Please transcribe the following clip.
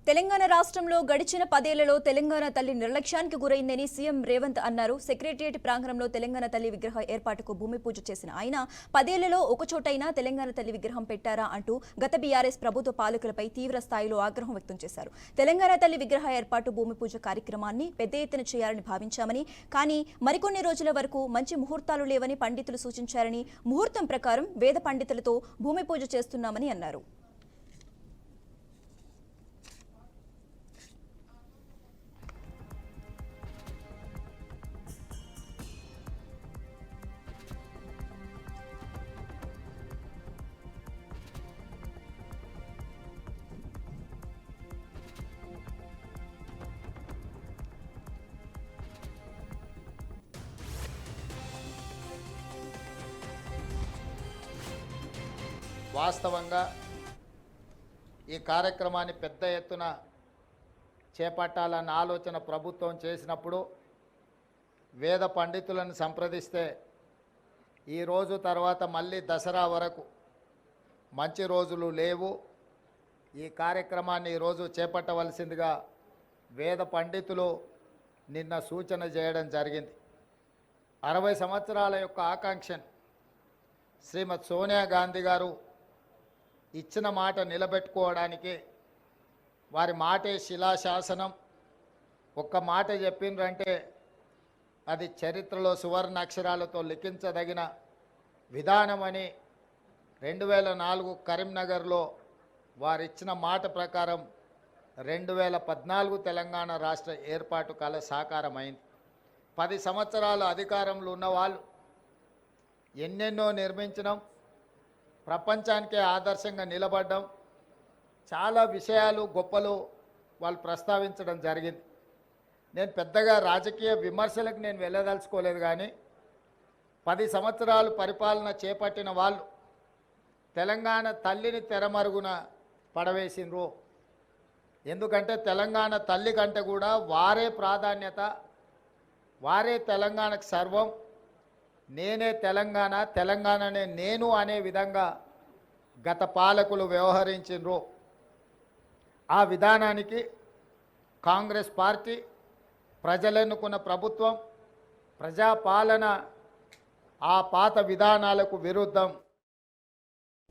తెలంగాణ రాష్ట్రంలో గడిచిన 10 ఏళ్లలో తెలంగాణ తల్లి నిర్లక్ష్యానికి గురైందని సీఎం రేవంత్ అన్నారు. సెక్రటేరియట్ ప్రాంగణంలో తెలంగాణ తల్లి విగ్రహ ఏర్పాటుకు భూమి పూజ చేసిన ఆయన 10 ఏళ్లలో ఒకచోటైనా తెలంగాణ తల్లి విగ్రహం పెట్టారా అంటూ గత బీఆర్ఎస్ ప్రభుత్వ పాలకులపై తీవ్ర స్థాయిలో ఆగ్రహం వ్యక్తం చేశారు. తెలంగాణ తల్లి విగ్రహ ఏర్పాటు భూమి పూజ కార్యక్రమాన్ని పెద్ద ఎత్తున చేయాలని భావించామని, కానీ మరికొన్ని రోజుల వరకు మంచి ముహూర్తాలు లేవని పండితులు సూచించారని, ముహూర్తం ప్రకారం వేద పండితులతో భూమి పూజ చేస్తున్నామని అన్నారు. వాస్తవంగా ఈ కార్యక్రమాన్ని పెద్ద ఎత్తున చేపట్టాలన్న ఆలోచన ప్రభుత్వం చేసినప్పుడు వేద పండితులను సంప్రదిస్తే ఈరోజు తర్వాత మళ్ళీ దసరా వరకు మంచి రోజులు లేవు, ఈ కార్యక్రమాన్ని ఈరోజు చేపట్టవలసిందిగా వేద పండితులు నిన్న సూచన చేయడం జరిగింది. 60 సంవత్సరాల యొక్క ఆకాంక్షను శ్రీమతి సోనియా గాంధీ గారు ఇచ్చిన మాట నిలబెట్టుకోవడానికి వారి మాటే శిలాశాసనం. ఒక్క మాట చెప్పిండ్రంటే అది చరిత్రలో సువర్ణ అక్షరాలతో లిఖించదగిన విధానమని 2004 కరీంనగర్లో వారిచ్చిన మాట ప్రకారం 2014 తెలంగాణ రాష్ట్ర ఏర్పాటు కల సాకారమైంది. 10 సంవత్సరాల అధికారంలో ఉన్నవాళ్ళు ఎన్నెన్నో నిర్మించడం, ప్రపంచానికే ఆదర్శంగా నిలబడ్డం, చాలా విషయాలు గొప్పలు వాళ్ళు ప్రస్తావించడం జరిగింది. నేను పెద్దగా రాజకీయ విమర్శలకు నేను వెళ్ళదలుచుకోలేదు, కానీ 10 సంవత్సరాలు పరిపాలన చేపట్టిన వాళ్ళు తెలంగాణ తల్లిని తెరమరుగున పడవేసిండ్రు. ఎందుకంటే తెలంగాణ తల్లి కంటే కూడా వారే ప్రాధాన్యత, వారే తెలంగాణకు సర్వం, నేనే తెలంగాణ, తెలంగాణనే నేను అనే విధంగా గత పాలకులు వ్యవహరించిండ్రు. ఆ విధానానికి కాంగ్రెస్ పార్టీ, ప్రజలెన్నుకున్న ప్రభుత్వం, ప్రజాపాలన ఆ పాత విధానాలకు విరుద్ధం